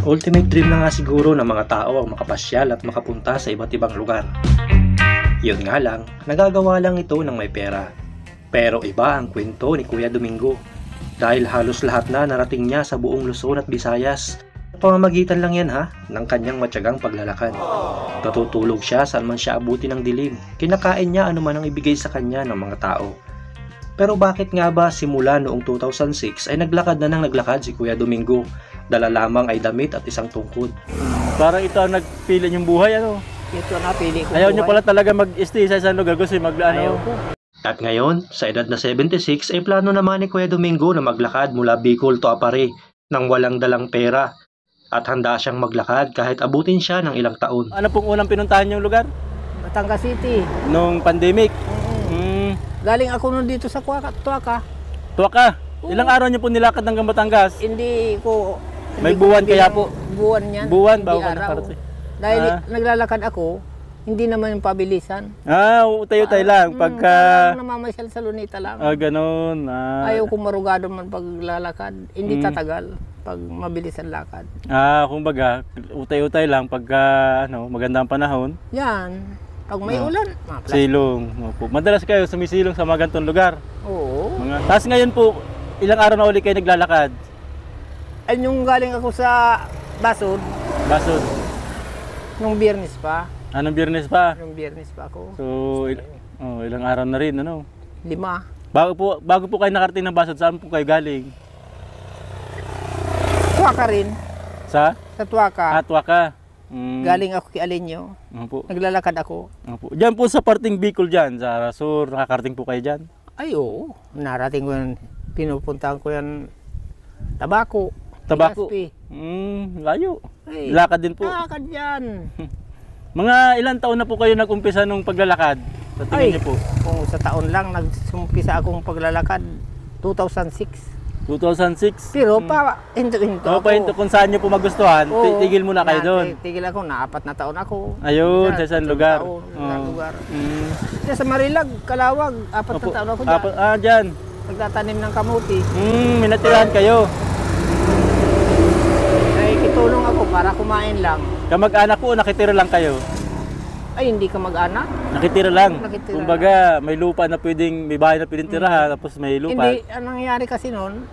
Ultimate dream na nga siguro ng mga tao ang makapasyal at makapunta sa iba't ibang lugar. Yun nga lang, nagagawa lang ito ng may pera. Pero iba ang kwento ni Kuya Domingo. Dahil halos lahat na narating niya sa buong Luzon at Visayas. Pamamagitan lang yan ng kanyang matyagang paglalakad. Natutulog siya saan man siya abuti ng dilim. Kinakain niya anuman ang ibigay sa kanya ng mga tao. Pero bakit nga ba simula noong 2006 ay naglakad na ng naglakad si Kuya Domingo? Dala lamang ay damit at isang tungkod. Parang ito ang nagpili niyong buhay, ano? Ito ang napili ko. Ayaw niyo pala talaga mag-stay sa isang lugar kasi Ayaw ko. At ngayon, sa edad na 76 ay plano naman ni Kuya Domingo na maglakad mula Bicol to Apare nang walang dalang pera. At handa siyang maglakad kahit abutin siya ng ilang taon. Ano pong unang pinuntahan niyong lugar? Batangas City. Nung pandemic? Galing ako nun dito sa Tuaca. Tuwaka? Ilang araw niyo po nilakad hanggang Batangas? Hindi ko... May buwan kaya po? Buwan yan. Buwan hindi bago ka araw. nakarating? Dahil naglalakad ako, hindi naman yung pabilisan. Utay-utay lang. Pagka... Parang namamasyal sa lunita lang. Ganun. Ayaw kong marugado man paglalakad. Hindi tatagal pag mabilis ang lakad. Kumbaga, utay-utay lang pagka magandang panahon. Yan. Pag may ulan, Silong. Opo. Madalas kayo sumisilong sa mga ganitong lugar. Oo. Tapos ngayon po, ilang araw na uli kayo naglalakad? Ay, yung galing ako sa Basod, Basod. nung Biyernes pa. Anong Biyernes pa? Nung Biyernes pa ako. So, ilang araw na rin, 5. Bago po kayo nakarating ng Basod, saan po kayo galing? Tuaca rin. Sa Tuaca. Tuaca. Galing ako kay Alinyo. Opo. Naglalakad ako. Opo. Diyan po sa parting Bicol dyan, sa Sur, nakakarating po kayo dyan? Ay, oo. Narating ko yan. Pinupuntahan ko yan. Tabako. Tabako? Legazpi. Layo. Ay, Lakad din po. lakad yan. Mga ilang taon na po kayo nag-umpisa nung paglalakad? Sa tingin niyo po? Kung sa taon lang, nagsumpisa akong paglalakad. 2006. 2006? Pero hinto-hinto ako. Pahinto kung saan niyo po magustuhan, Oo. tigil muna kayo doon. Tigil ako, na 4 na taon ako. Ayun, sa isang lugar. Lugar. Sa Marilag, Kalawag, 4 na taon ako dyan. Dyan. Nagtatanim ng kamuti. Minatirahan kayo. Ay, kitulong ako para kumain lang. Kamag-anak po, nakitira lang kayo? Ay, hindi ka mag-anak? Nakitira lang. Nakitira Kumbaga, may lupa na pwedeng, may bahay na pwedeng tirahan, tapos may lupa. Hindi, anong nangyari kasi noon,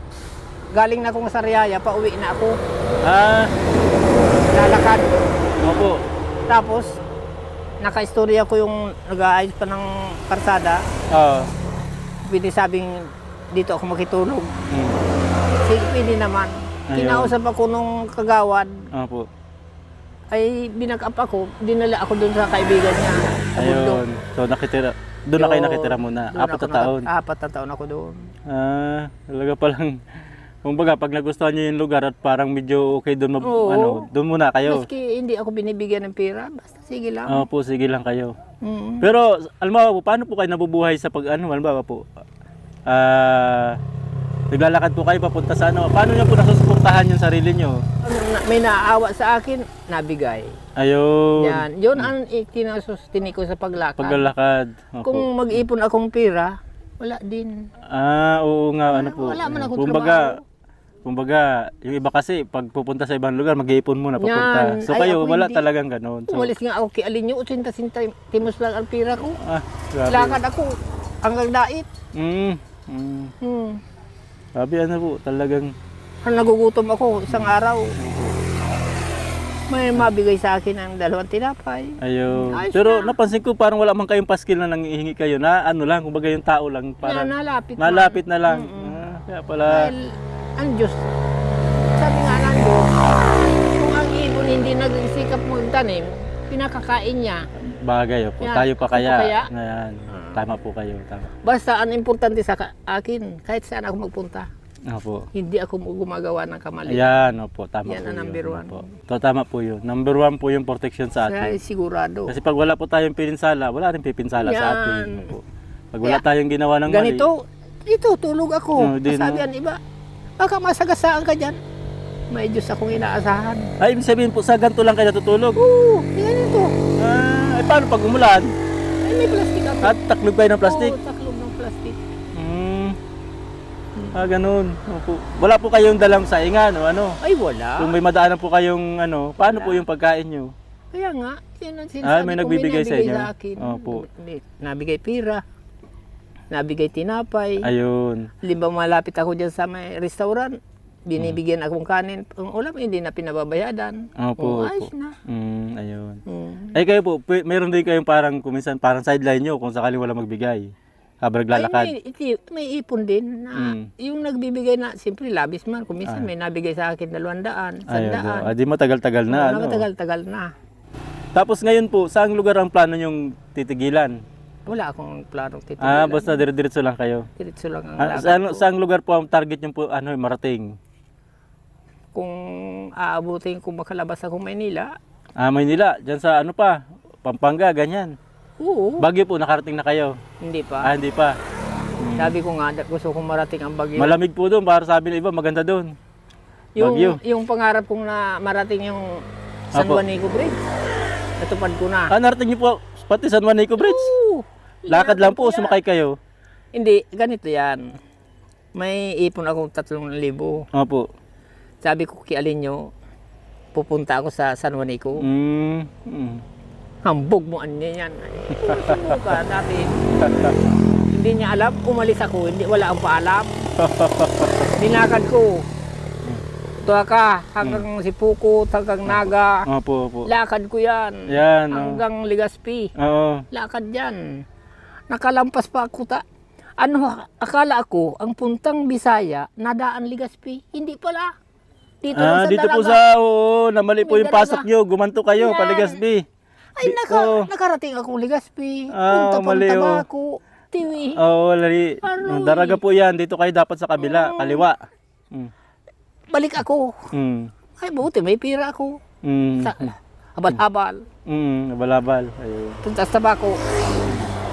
galing na akong sa Riyaya, pauwi na ako. Lalakad. Opo. Tapos, naka-istorya ko yung nag-aayos pa ng karsada. Pwede sabing dito ako makitulog. Sige, pwede naman. Ayun. Kinausap ako nung kagawad. Opo. Ay binag-up ako, dinala ako doon sa kaibigan niya sa bundok. Ayun. So nakitira, doon na kayo nakitira muna, 4 na taon. 4 na taon ako doon. Talaga palang, kumbaga pag nagustuhan niyo yung lugar at parang medyo okay doon, doon muna kayo. Maski hindi ako binibigyan ng pera, basta sige lang. Opo, sige lang kayo. Pero, alam mo po, paano po kayo nabubuhay sa halimbawa po, naglalakad po kayo papunta sa paano niyo po nasusuportahan yung sarili niyo? May naaawa sa akin, nabigay. Ayun. Yan, yun ang kinasustini ko sa paglakad. Paglalakad. Opo. Kung mag-ipon akong pera, wala din. Oo nga, Wala man akong trabaho. Kumbaga, yung iba kasi, pag pupunta sa ibang lugar, mag-iipon muna papunta. Yan. So Ay, kayo, ako wala hindi. talagang ganon. So, Umalis nga ako kay Alinyo, 80 timos lang ang pera ko. grabe. Lakad ako hanggang dait. Grabe, po, talagang... Nagugutom ako isang araw. May mabigay sa akin ng 2 tinapay. Ayun. Ayos Pero na. napansin ko parang wala man kayong paskil na nangihingi kayo na lang, kumbaga yung tao lang parang Nalapit na lang. Kaya pala Dahil ang Diyos, sabi nga ng Diyos, kung ang ibon hindi nagsikap magtanim, pinakakain niya. bagay po. Yan, Tayo pa ako kaya. pa kaya? Ayan. Tama po kayo. Tama. Basta ang importante sa akin, kahit saan ako magpunta, Opo. hindi ako gumagawa ng kamali. Ayan, opo, tama Yan po ang yun. number 1. Opo. Tama po yun. Number 1 po yung protection sa Kaya atin. sigurado. Kasi pag wala po tayong pininsala, wala rin pipinsala sa Yan. atin. Opo. Pag wala tayong ginawa ng mali. Ganito, dito tulog ako. Di, Sabi ang iba, baka masagasaan ka dyan. May Diyos akong inaasahan. Ay, ibig sabihin po, sa ganito lang kayo natutulog? Oo, ganito. Paano pag umulan? Ay, may plastic ako. At taklob kayo ng plastic? Oo, taklob ng plastic. Ganun. Opo. Wala po kayong dalang saingan o ano? Ay, wala. Kung may madaanan po kayong ano, paano po yung pagkain nyo? Kaya nga, yun ang sinasabi May ko, nagbibigay sa inyo? akin. Opo. Nabigay pira, nabigay tinapay. Ayun. Halimbawa malapit ako dyan sa may restaurant, binibigyan akong kanin. Ang ulam, hindi na pinababayadan. Opo, Ayos opo. na. Ayun. Mm. Ay kayo po, meron din kayong parang kuminsan parang sideline nyo kung sakali wala magbigay. Habang naglalakad. May ipon din na yung nagbibigay na, siyempre labis man. Kung minsan may nabigay sa akin 200, 100. Di matagal-tagal na. Ano? Matagal-tagal na. Tapos ngayon po, saang lugar ang plano nyong titigilan? Wala akong planong titigilan. Basta dire-diretso lang kayo. Diretso lang ang lakad ko. Saang lugar po ang target nyo po marating? Kung aabutin ko makalabas ako Maynila, Maynila, dyan sa ano pa, Pampanga, ganyan. oo. Baguio po, nakarating na kayo? Hindi pa. Hindi pa. Sabi ko nga, gusto kong marating ang Baguio. Malamig po doon, para sabi ng iba, maganda doon. Baguio. Yung pangarap kong na marating yung San Apo. Juanico Bridge, natupad ko na. Narating niyo po, pati San Juanico Bridge. Oo. Lakad lang po, Yan. sumakay kayo. Hindi, ganito yan. May ipon akong 3,000. Opo. Sabi ko kay Alinyo, pupunta ako sa San Juanico. Hambog mo niya yan. Subukan natin. Hindi niya alam, umalis ako, wala akong paalam. Dinakad ko. Tuwa ka, hanggang Sipuko, hanggang Naga. Opo. Lakad ko yan. Yan. Hanggang Legazpi. Oo. Lakad yan. Nakalampas pa ako akala ako, ang puntang Bisaya, nadaan Legazpi. Hindi pala. Dito lang sa Dito po Dalaga. namali po May yung pasok Dalaga. nyo, gumanto kayo, Yan. Paligasbi. Ay, nakarating ako Legazpi. Punta pang mali, Tabako. Tiwi. Lali. Aroy. Daraga po yan, dito kayo dapat sa kabila, kaliwa. Balik ako. Ay, buti, may pira ako. Sa habal-habal. Balabal. Ayun. Punta sa Tabako.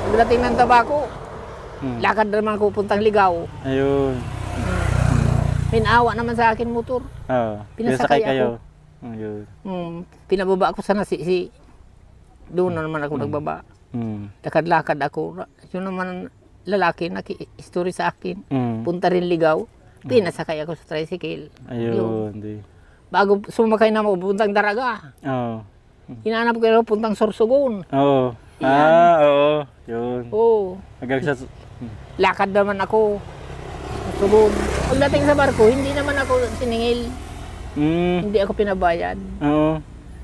Pagdating ng Tabako, lakad naman ako puntang Ligaw. Ayun. Pinawa naman sa akin motor. Pinasakay Pinasakay kayo. Ayun. Pinababa ako sa Nasisi. Doon na naman ako nagbaba. Lakad-lakad ako. Yun naman lalaki naki-story sa akin. Punta rin Ligaw. Pinasakay ako sa tricycle. Ayun. Bago sumakay na ako, puntang Daraga. Hinanap ko na puntang Sorsogon. Oo. Oo. Yun. Oo. Hanggang sa... Lakad naman ako. Sorsogon. Pagdating sa barko, hindi naman ako siningil. Hindi ako pinabayad. Oo.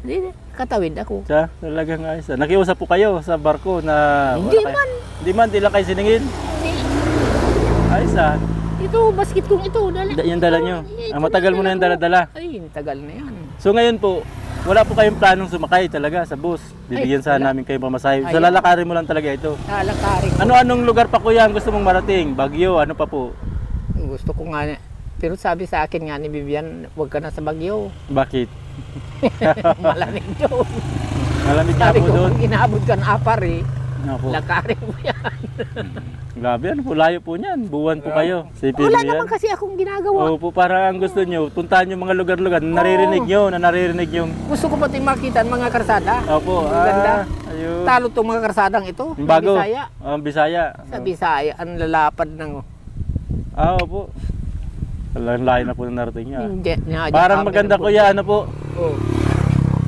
Hindi, katawid ako. Talagang ayos. Nakiusap po kayo sa barko na... Hindi wala kayo- man. Hindi man, di lang kayo siningil. Hindi. Ayos Ito, basket kong ito. Yung dala nyo. Matagal mo na yung dala-dala. Ay, tagal na yan. So ngayon po, wala po kayong planong sumakay talaga sa bus. Bibigyan sana wala. namin kayo pamasahe. So Ayan. lalakarin mo lang talaga ito. Lalakarin ko. Anong lugar pa kuya ang gusto mong marating? Baguio, ano pa po? Gusto ko nga. Pero sabi sa akin nga ni Vivian, huwag ka na sa Baguio. Bakit? Malamig doon. Malamig nga Sabi po ko, doon. kung inaabot ka na apar Ako. lakarin mo yan. Grabe, ano po, layo po niyan. Buwan po kayo. Sipin Wala mo yan. naman kasi akong ginagawa. Opo, para ang gusto nyo, puntahan yung mga lugar-lugar na naririnig nyo, na naririnig yung... Gusto ko pati makita ang mga karsada. Opo, Ang ganda. ayun. Talo itong mga karsadang ito. Yung bago. Sa Bisaya. Bisaya. Sa Bisaya, ang lalapad ng... Opo. Walang layo na po na narating niya. Hindi, Parang maganda kuya, ano po, Oh.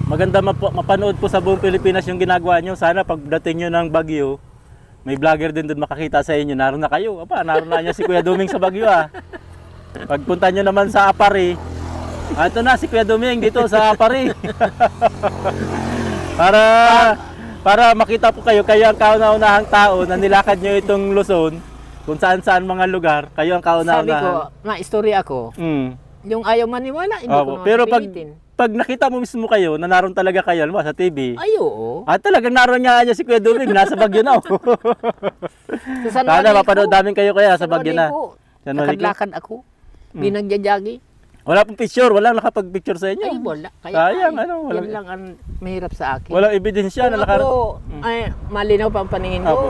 maganda mapanood po sa buong Pilipinas yung ginagawa nyo. Sana pagdating nyo ng Baguio, may vlogger din doon makakita sa inyo. Naroon na kayo. Naroon na niya si Kuya Duming sa Baguio Pagpunta nyo naman sa Apari, ito na si Kuya Duming dito sa Apari. para makita po kayo ang kauna-unahang tao na nilakad nyo itong Luzon, kung saan-saan mga lugar, kayo ang Sabi ko, kauna-unahan. na-istorya ako. Yung ayaw maniwala, hindi ko naman Pero pipilitin. pag nakita mo mismo kayo, na naroon talaga kayo sa TV, Ay, oo. talagang naroon niya si Kuya Duming, nasa Baguio na. Sa San Sana Juanico, mapanood namin kayo kaya sa Baguio na. San Juanico? Lakad-lakad ako. Binagyajagi. Wala pong picture, walang nakapag-picture sa inyo. Ay, wala. Sayang, yan lang ang mahirap sa akin. Walang ebidensya na Kung nakarating. ako, ay, malinaw pa ang paningin Opo. ko.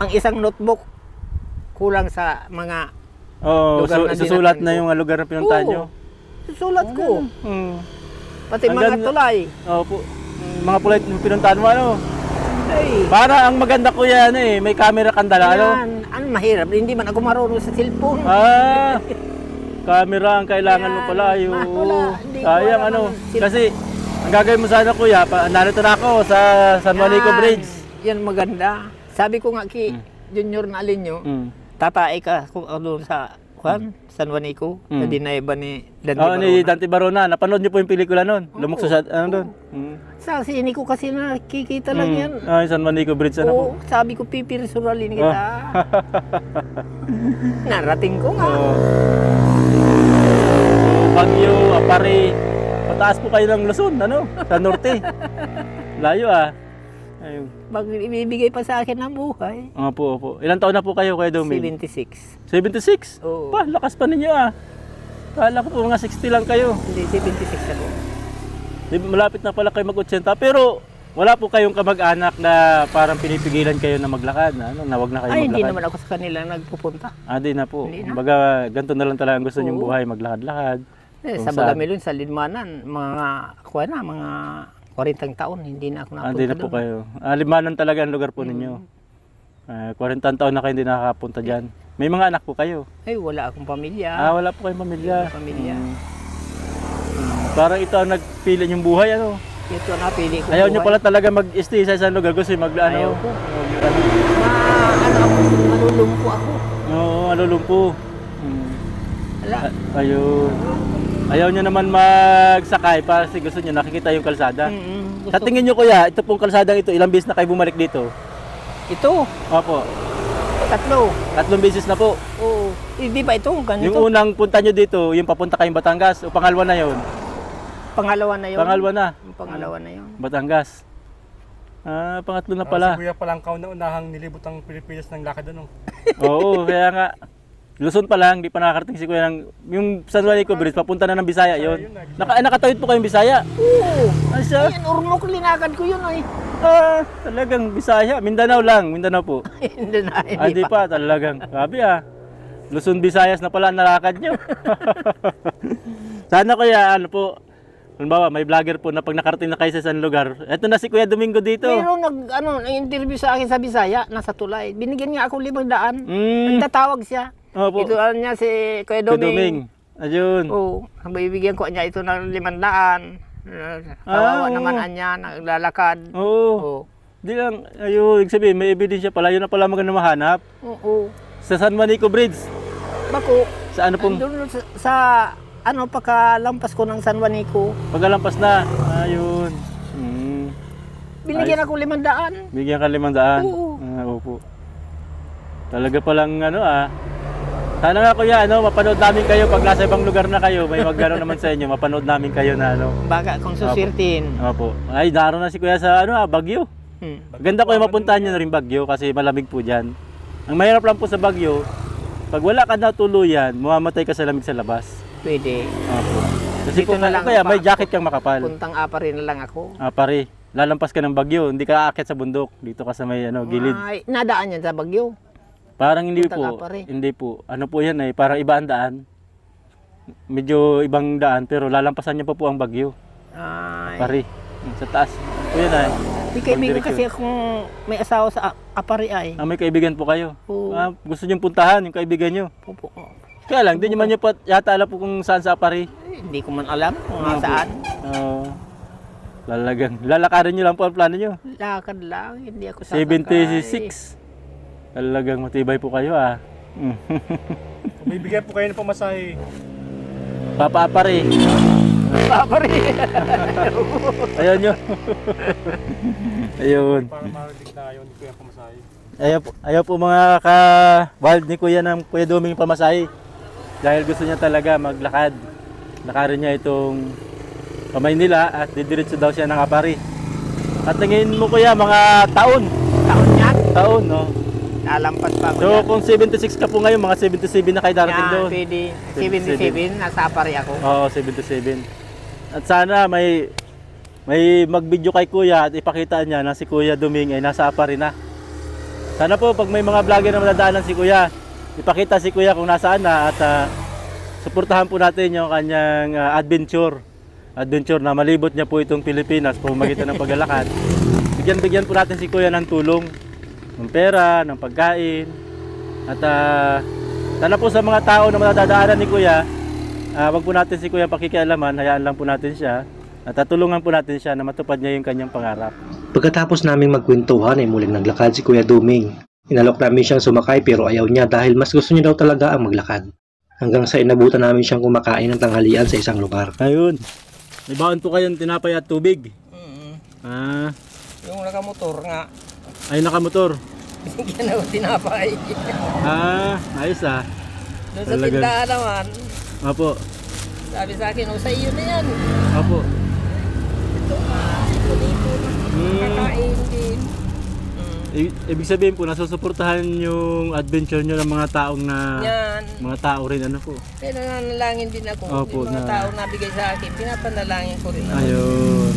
Ang isang notebook, kulang sa mga lugar na Susulat dinating na ko. yung lugar na pinuntahan nyo. susulat ko. Pati Ang mga ganda. tulay. Opo. Mga pulay pinuntahan mo, ano? Ay, Para ang maganda kuya, ano may camera kang dala, ano? yan. Ano mahirap? Hindi man ako marunong sa cellphone. Ah, camera ang kailangan mo pala. Yung... Wala, hindi ko Sayang, alam ano. ang cellphone. Kasi, ang gagawin mo sana kuya, narito na ako sa San Juanico Yan. Bridge. Yan maganda. Sabi ko nga kay Junior na Alinyo, tatae ka kung doon sa San Juanico, na dinay ba ni Dante Oo, ni Barona. Dante Barona. Napanood niyo po yung pelikula noon. Lumukso sa, ano doon? Sa sini ko kasi nakikita lang yan. Ah, yung San Juanico Bridge, ano po? Oo, sabi ko pipirsuralin kita. Narating ko nga. Oo. Bagyo, Apare. Pataas po kayo ng Luzon, ano? Sa norte. Layo ah. Ayun. Pag ibibigay pa sa akin ng buhay. Opo, opo. Ilang taon na po kayo, Kuya Doming? 76. 76? Oo. Pa, lakas pa ninyo ah. Kala ko po mga 60 lang kayo. Hindi, 76 ako. Malapit na pala kayo mag-80. Pero wala po kayong kamag-anak na parang pinipigilan kayo na maglakad. Na, ano, na wag na kayo Ay, maglakad. hindi naman ako sa kanila nagpupunta. Ah, di na po. Hindi na. Kumbaga, ganito na lang talaga ang gusto niyong Oo. buhay, maglakad-lakad. Kung Sa saan. Bagamelon, sa Lidmanan, mga 40 taon, hindi na ako Ah, napunta di na po doon. kayo. Limanan talaga ang lugar po ninyo. 40 taon na kayo hindi nakakapunta dyan. May mga anak po kayo. Ay, wala akong pamilya. Wala po kayong pamilya. Pamilya. Parang ito ang nagpili niyong buhay, ano? Ito ang napili ko. Ayaw niyo pala talaga mag-stay sa isang lugar. Gusto niyo Ayaw ko. ano? Malulumpo ako. Oo, alulumpo. Wala. Ayun. Ayaw niyo naman magsakay para kasi gusto niyo nakikita yung kalsada. Gusto Sa tingin niyo kuya, ito pong kalsadang ito, ilang beses na kayo bumalik dito? Ito, Opo, 3. 3 beses na po. Oo. Hindi ba ito? Ganito. Yung unang punta niyo dito, yung papunta kayong Batangas, o pangalawa na yun? Pangalawa na yun. Pangalawa na, Yung pangalawa na yun. Batangas. Pangatlo na pala. Si Kuya Palangkaw na unahang nilibot ang Pilipinas ng lakad ano. Oo, kaya nga. Luzon pa lang, di pa nakakarating si Kuya ng... Yung San Juanico Bridge, papunta na ng Bisaya yun. Nakatawid po kayong Bisaya? Oo. Ano siya? Ayan, urmok linakad ko yun ay. Talagang Bisaya. Mindanao lang, Mindanao po. Hindi na, Hindi pa, talagang. Grabe ah. Luzon, Visayas na pala ang nalakad nyo. Sana kuya, ano po, halimbawa, may vlogger po na pag nakarating na kayo sa isang lugar, eto na si Kuya Domingo dito. Pero nag-interview sa akin sa Bisaya, nasa Tulay. Binigyan niya ako 500. Nagtatawag siya. Opo. Ito ano niya si Kuya Kuya Doming. Doming. Ayun. Oo, bibigyan ko niya ito ng 500. Kawawa naman niya, naglalakad. Oo. Oo. Di lang, ayun, ibig sabihin, may ebidensya pala, yun na pala magandang mahanap. Oo. Sa San Juanico Bridge. Bako, Sa ano pong, andun sa pagkalampas ko ng San Juanico, pagkalampas na. Ayun. binigyan ako 500. Bigyan ka 500. Oo. Opo. Talaga palang sana nga kuya, mapanood namin kayo pag nasa ibang lugar na kayo, may magano naman sa inyo, mapanood namin kayo na Baka kung susirtin. Opo. Ay, naroon na si kuya sa Baguio. Ganda ko yung mapuntahan nyo na rin Baguio kasi malamig po dyan. Ang mahirap lang po sa Baguio, pag wala ka na tuluyan, mamamatay ka sa lamig sa labas. Pwede. Opo. Kasi Dito po na lang kaya pa. may jacket kang makapal. Puntang Apare na lang ako. Pare, lalampas ka ng Baguio, hindi ka aakyat sa bundok. Dito ka sa may gilid. Ay, nadaan yan sa Bagyo. Parang hindi Puntang po. Apare. Hindi po. Ano po yan parang iba ang daan. Medyo ibang daan pero lalampasan niya pa po ang Baguio. Ay. Pare, sa taas. Po yan May kaibigan Pagdiretso. kasi akong may asawa sa Apare ay. may kaibigan po kayo. Oo. Gusto niyong puntahan yung kaibigan niyo. Opo. Kaya lang, hindi niyo pa yata alam po kung saan sa Pare. Hindi ko man alam kung Opo. saan. Lalakarin niyo lang po ang plano niyo. Lakad lang, hindi ako sasakay. 76. Talagang matibay po kayo Bibigyan po kayo ng pamasahe. Papa Pare. Apare. Ayun nyo. Ayun. Para marinig na yun ko yung pamasahe. Ayaw po mga ka-wild ni Kuya ng Kuya Doming pamasahe. Dahil gusto niya talaga maglakad. Lakarin niya itong Maynila at didiretso daw siya ng Apare. At tingin mo Kuya, mga taon. Taon yan. Taon, no? Lalampas pa ako So yan. kung 76 ka po ngayon, mga 77 na kayo darating Yan, doon. pwede. 77. 77, nasa Apare ako. Oo, 77. At sana may mag-video kay Kuya at ipakita niya na si Kuya Doming ay nasa Apare na. Sana po pag may mga vlogger na madadaanan si Kuya, ipakita si Kuya kung nasaan na at suportahan po natin yung kanyang adventure na malibot niya po itong Pilipinas pamagitan ng paglalakad. bigyan po natin si Kuya ng tulong, ng pera, ng pagkain. At sana po sa mga tao na matadaanan ni Kuya, wag po natin si Kuya pakikialaman, hayaan lang po natin siya. At tutulungan po natin siya na matupad niya yung kanyang pangarap. Pagkatapos naming magkwentuhan ay muling naglakad si Kuya Duming. Inalok namin siyang sumakay pero ayaw niya dahil mas gusto niya daw talaga ang maglakad. Hanggang sa inabutan namin siyang kumakain ng tanghalian sa isang lugar. Ayun. May baon po kayong tinapay at tubig. Yung nakamotor nga, Ay, nakamotor. binigyan ako tinapay. Ayos ah. Doon sa Talaga. tindahan naman, Opo. sabi sa akin, sa iyo na yan. Opo. Ito, dito na kakain din. Ibig sabihin po, nasusuportahan yung adventure nyo ng mga taong na... Yan. Mga tao rin, ano po. Kaya nananalangin din ako. Opo, Yung mga na- tao nabigay sa akin, pinapanalangin ko rin. Ayun.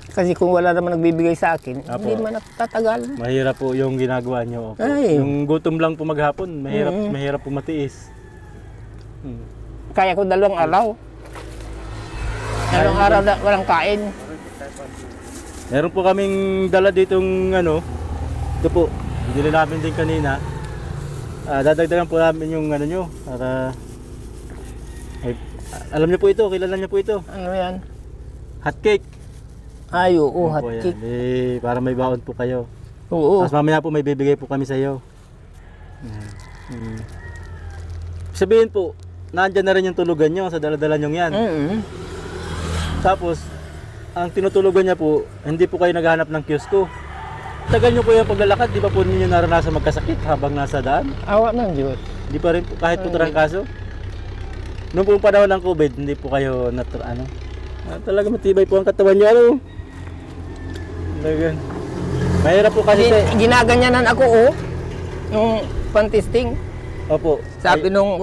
Kasi kung wala naman nagbibigay sa akin, Apo. hindi man tatagal. Mahirap po yung ginagawa nyo. Opo. Ay. Yung gutom lang po maghapon, mahirap po matiis. Kaya ko 2 araw. 2 araw na walang kain. Meron po kaming dala ditong ano, ito po, bili namin din kanina. Dadagdagan po namin yung ano nyo, para... Ay, alam niyo po ito, kilala niyo po ito. Ano yan? Hot cake. Ay, oo, Opo, hot yan. cake. Para may baon po kayo. Oo. Tapos mamaya po may bibigay po kami sa iyo. Sabihin po, nandyan na rin yung tulugan nyo sa daladala nyo yan. Tapos, ang tinutulugan niya po, hindi po kayo naghahanap ng kiosko. Tagal nyo po yung paglalakad, di ba po ninyo naranasan magkasakit habang nasa daan? Awa ng Diyos. Di pa rin po, kahit po tarangkaso? Noong pong panahon ng COVID, hindi po kayo talaga matibay po ang katawan nyo. Ano? Talaga. Mahirap po kasi Ginaganyanan ako, nung pan-testing. Opo. Sabi nung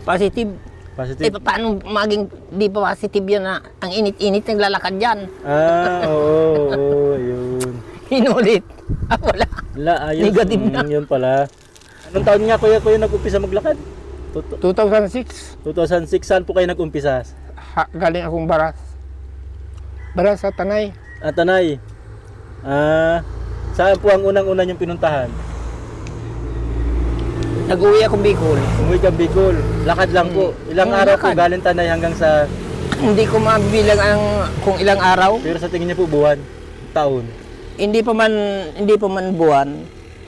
positive. Positive. Paano maging di pa positive yan na ang init-init naglalakad yan? Oo, ayun. Inulit. Wala. Wala, ayos. Negative na. Yun pala. Anong taon nga kuya nag-umpisa maglakad? 2006, 2006, saan po kayo nag-umpisa? galing akong Baras. Baras sa Tanay. Tanay. Saan po ang unang-una yung pinuntahan? Nag-uwi akong Bicol. Umuwi kang Bicol. Lakad lang po. Ilang araw po lakad. galing Tanay hanggang sa... Hindi ko mabilang kung ilang araw. Pero sa tingin niyo po buwan? Taon? Hindi pa man buwan.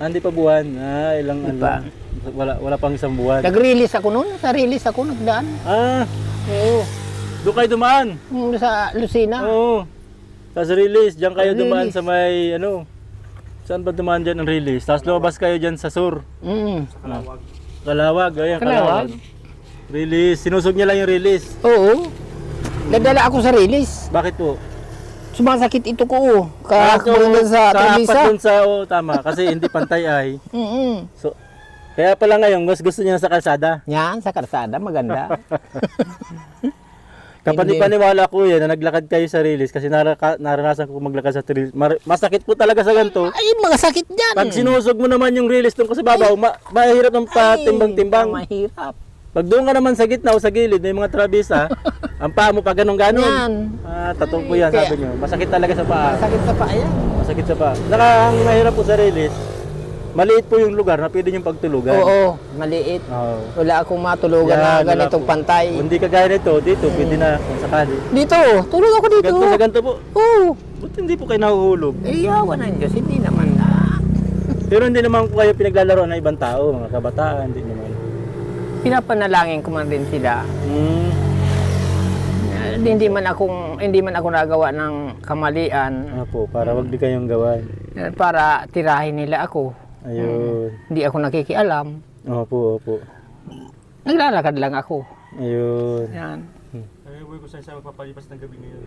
Hindi pa buwan. Ilang Hindi pa. Wala pang isang buwan. Nag-release ako noon. Sa release ako nagdaan. Oo. Doon kayo dumaan. Sa Lucena. Oo. Tapos release, diyan kayo Release. dumaan sa may saan ba dumaan dyan ang release? Tapos lumabas kayo dyan sa sur. Kalawag, ayan, Kalawag. Release, sinusog niya lang yung release. Oo. Nagdala ako sa release. Bakit po? Sumasakit ito ko. Kakabungan sa apat Trevisa. dun sa, tama, kasi hindi pantay ay. Mm-mm. So, kaya pala ngayon, mas gusto niya sa kalsada. Yan, sa karsada, maganda. Kapani-paniwala ko yan na naglakad kayo sa release kasi naranasan ko maglakad sa release. Masakit po talaga sa ganito. Ay, mga sakit dyan. Pag sinusog mo naman yung release tungkol sa babaw, mahirap ng patimbang-timbang. Mahirap. Pag doon ka naman sa gitna o sa gilid, may mga trabisa, ang paa mo pa ganun-ganon. Yan. Tatong po yan, sabi nyo. Masakit talaga sa paa. Sakit sa paa yan. Masakit sa paa. Saka ang mahirap po sa release, maliit po yung lugar na pwede nyo pagtulugan. Oo, maliit. Oo. Wala akong matulugan na Yan, wala ganitong po. pantay. Kung hindi kagaya nito, dito, pwede na kung sakali. Dito, tulog ako dito. Ganto sa ganto po. Oo. Ba't hindi po kayo nahuhulog? Iyawan ng Diyos, hindi naman na. Pero hindi naman po kayo pinaglalaroan ng ibang tao, mga kabataan, hindi naman. Pinapanalangin ko man rin sila. Hindi man ako nagawa ng kamalian Po, para wag di kayong gawan. para tirahin nila ako. Ayun. Hindi ako nakikialam. Opo. Naglalakad lang ako. Ayun. Yan. Ay, huwag ko saan magpapalipas ng gabi ngayon.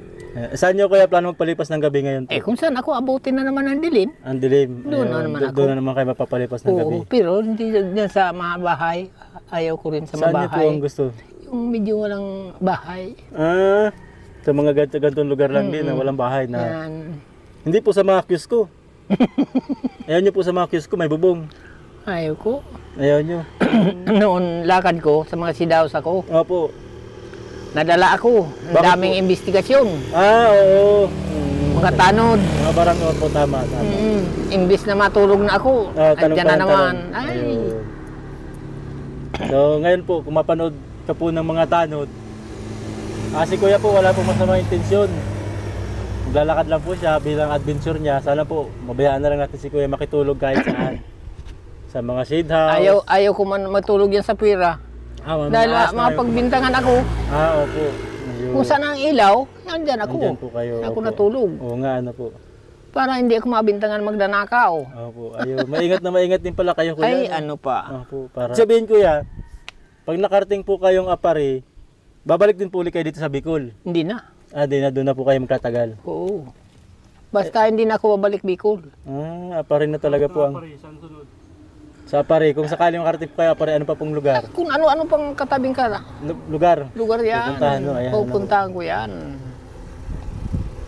Saan nyo kaya plano magpalipas ng gabi ngayon po? Kung saan ako abutin na naman ang dilim. Ang dilim. Doon na Ayun, naman ako. Doon na naman kayo mapapalipas ng gabi. Oo, pero hindi dyan sa mga bahay. Ayaw ko rin sa Saan mga nyo po bahay. ang gusto? Yung medyo walang bahay. Sa mga gantong lugar lang din na walang bahay na. Yan. Hindi po sa mga kiosko. Ayan nyo po sa mga kiosko, may bubong. Ayaw ko. Ayaw nyo. Noon lakad ko sa mga sidaos ako, Opo. nadala ako. Ang Bakit daming investigasyon. Oo. Mga tanod. Mga barang opo, tama. Imbis na matulog na ako, andyan na naman. Ay, Ayun. So, ngayon po, kung mapanood ka po ng mga tanod, si Kuya po, wala pong masamang intensyon. Maglalakad lang po siya bilang adventure niya. Sana po, mabayaan na lang natin si Kuya makitulog kahit saan. Sa mga shade house. ayaw ko man matulog yan sa pira. Dahil mapagbintangan ako, Opo. Ayun. kung saan ang ilaw, andyan ako. Nandyan po kayo. Ako Opo. natulog. Oo nga, ano po. Para hindi ako mabintangan magdanakaw. Opo, ayun. Maingat din pala kayo, Kuya. Ay, no? ano pa. Opo, para... Sabihin, Kuya, pag nakarating po kayong Apari, babalik din po ulit kayo dito sa Bicol. Hindi na. Di na, doon na po kayo magtatagal. Oo. Basta hindi na ako babalik Bicol. Apari na talaga po ang... Pare, saan sunod? Sa Apari, kung sakaling makarating po kayo Apari, ano pa pong lugar? Kung ano-ano pang katabing Lugar? lugar yan. Pupuntahan, no? Ayan, Pupuntahan ko yan.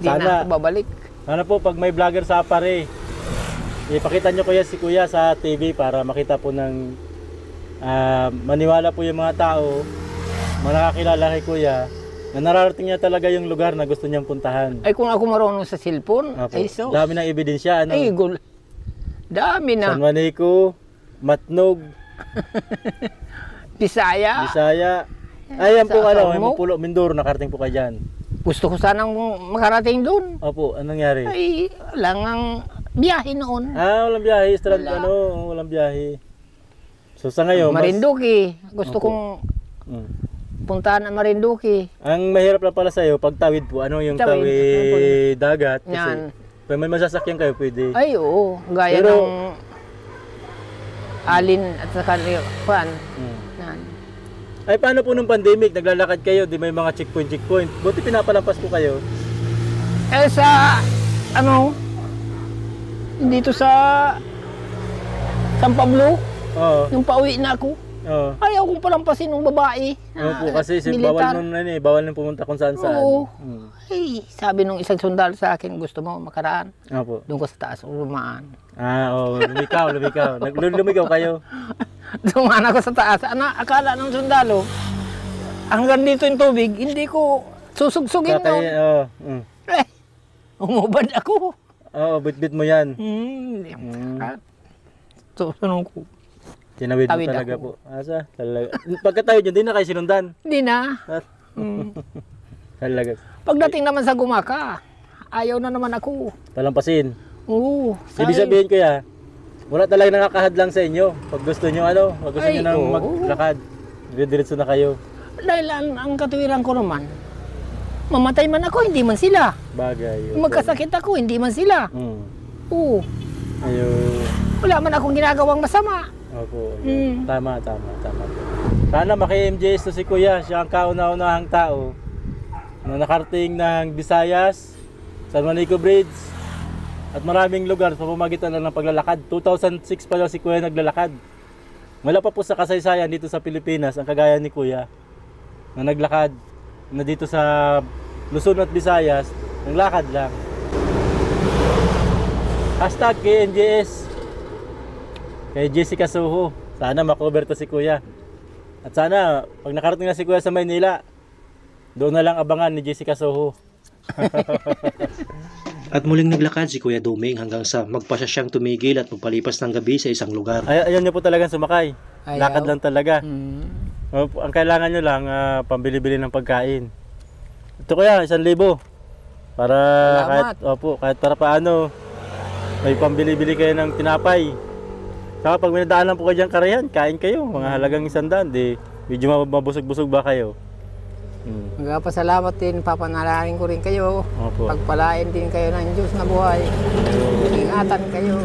Hindi Sana. na ako babalik. Ano po, pag may vlogger sa Apari, ipakita nyo Kuya si Kuya sa TV para makita po ng maniwala po yung mga tao, nakakilala kay Kuya, na nararating niya talaga yung lugar na gusto niyang puntahan. Ay kung ako marunong sa cellphone, Opo. ay so. Dami ng ebidensya, ano? Ay, dami na. San Juanico, Matnog, Bisaya. Bisaya. Ayan po, Sa may Ormoc. Pulo, Mindoro, nakarating po kayo dyan. Gusto ko sanang makarating doon. Opo, anong nangyari? Ay, lang ang biyahe noon. Walang biyahe, Wala. walang biyahe. So sa ngayon, Marinduque. Gusto Opo. kong Mm. puntahan ang Marinduque. Ang mahirap lang pala sa'yo, pag tawid po, ano yung Tawid. tawid dagat? Kasi Yan. pag may masasakyan kayo, pwede. Ay, oo. Gaya Pero- ng Alin at saka Juan. Mm. Yan. Ay, paano po nung pandemic? Naglalakad kayo, di may mga checkpoint. Buti pinapalampas po kayo. Eh sa, dito sa San Pablo, Oo. nung pauwi na ako, Oo. ayaw kong palampasin ng babae. Opo, kasi militar. bawal nun pumunta kung saan saan. Oo. Mm. Ay, sabi nung isang sundalo sa akin, gusto mo makaraan, Opo. doon ka sa taas, lumaan. Oo, lumikaw. Lumigaw kayo. Dumaan ako sa taas. Akala ng sundalo, hanggang dito yung tubig, hindi ko susugsugin Kakay, nun. oo. Mm. Eh, umubad ako. Oo, bitbit mo yan. Susunod ko. Tinawid mo Tawid talaga ako. po. Asa? Talaga. Pagkatawid yun, di na kayo sinundan. Hindi na. At, talaga. Pagdating naman sa Gumaka, ayaw na naman ako. Palampasin. Oo. Ibig sabihin ko wala talaga nakakahadlang sa inyo. Pag gusto nyo pag gusto Ay, nyo nang oo. maglakad, diretso na kayo. Dahil ang katuwiran ko naman, mamatay man ako, hindi man sila. Bagay. Magkasakit ako, hindi man sila. Mm. Oo. Ayun. Wala man akong ginagawang masama. Opo. Mm. Tama. Sana maki-MJS to si Kuya. Siya ang kauna-unahang tao na nakarating ng Visayas, San Juanico Bridge, at maraming lugar sa pamamagitan lang ng paglalakad. 2006 pa daw si Kuya naglalakad. Wala pa po sa kasaysayan dito sa Pilipinas ang kagaya ni Kuya na naglakad na dito sa Luzon at Visayas, naglakad lang. Hashtag KNJS kay Jessica Soho. Sana makover to si Kuya. At sana pag nakarating na si Kuya sa Maynila, doon na lang abangan ni Jessica Soho. At muling naglakad si Kuya Duming hanggang sa magpasya siyang tumigil at magpalipas ng gabi sa isang lugar. Ayaw niyo po talagang sumakay. Ayaw. Lakad lang talaga. Mm. Ang kailangan nyo lang, pambili-bili ng pagkain. Ito Kuya, 1,000. Para kahit para paano, may pambili-bili kayo ng tinapay. Saka pag may nadaanan po kayo dyan karayan, kain kayo. Mga halagang 100, medyo mabusog-busog ba kayo? Magpasalamat din, papanalangin ko rin kayo. Opo. Pagpalain din kayo ng Diyos na buhay. Ingatan kayo.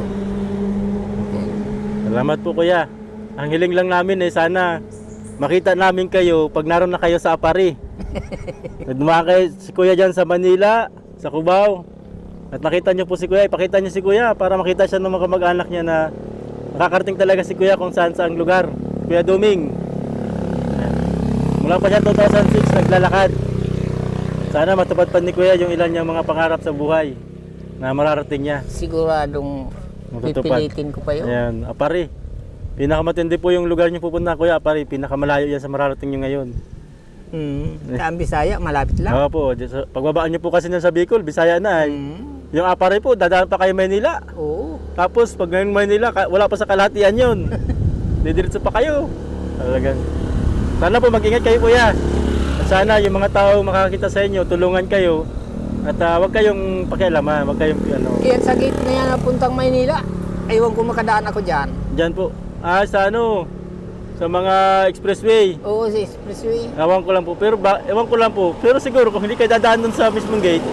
Salamat po Kuya. Ang hiling lang namin sana makita namin kayo pag naroon na kayo sa Apari. Dumaan kayo si Kuya dyan sa Manila, sa Cubao. At nakita nyo po si Kuya, ipakita nyo si Kuya para makita siya ng mga kamag-anak niya na nakakarating talaga si Kuya kung saan saang lugar. Kuya Duming. Mula pa siya 2006 naglalakad. Sana matupad pa ni Kuya yung ilan niyang mga pangarap sa buhay na mararating niya. Siguradong Matutupad. pipilitin ko pa yun. Ayan, Apari. Pinakamatindi po yung lugar niyo pupunta, Kuya Apari. Pinakamalayo yan sa mararating niyo ngayon. Sa Bisaya, malapit lang. Opo, pagbabaan niyo po kasi sa Bicol, Bisaya na. Yung Apari po, dadaan pa kayo Maynila. Oo. Tapos pag ngayong Maynila, wala pa sa kalahatian yun. Didiretso pa kayo. Talagang. Sana po mag-ingat kayo, Kuya. At sana yung mga tao makakita sa inyo, tulungan kayo. At wag kayong pakialaman, wag kayong ano. Kaya sa gate na yan napuntang Maynila, aywan ko makadaan ako dyan. Diyan po. Sa ano? Sa mga expressway. Oo, sa expressway. Ewan ko lang po. Pero siguro kung hindi kayo dadaan dun sa mismong gate,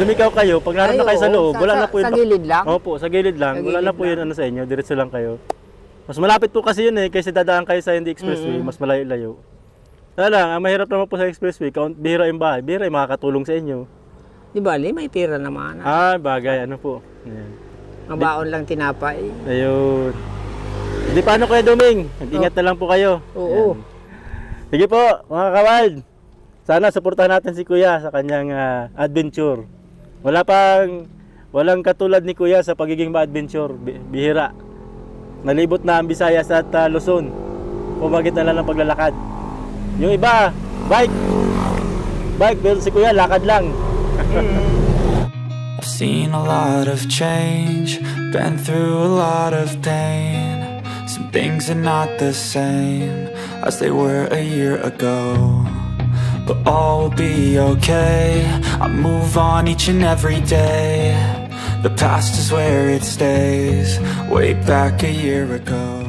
lumikaw kayo, pag naroon na kayo sa loob, wala na po yun. Sa gilid lang? Opo, sa gilid lang. Sa Wala gilid na po yun lang. ano sa inyo, diretso lang kayo. Mas malapit po kasi yun kaysa dadaan kayo sa hindi expressway, mas malayo-layo. Kaya lang, ang mahirap naman po sa expressway, bihira yung bahay, bihira yung makakatulong sa inyo. Di ba, may pera naman. Bagay, ano po. Ayan. Mabaon lang tinapay. Ayun. Hindi paano Kuya Duming? Mag-ingat na lang po kayo. Oo. Ayan. Sige po, mga kawal. Sana suportahan natin si Kuya sa kanyang adventure. Walang katulad ni Kuya sa pagiging ma-adventure. Bihira. Nalibot na ang Visayas at Luzon. Pumagit na lang ng paglalakad. Yung iba, bike, pero si Kuya lakad lang. I've seen a lot of change, been through a lot of pain. Some things are not the same as they were a year ago, but all will be okay. I move on each and every day. The past is where it stays, way back a year ago.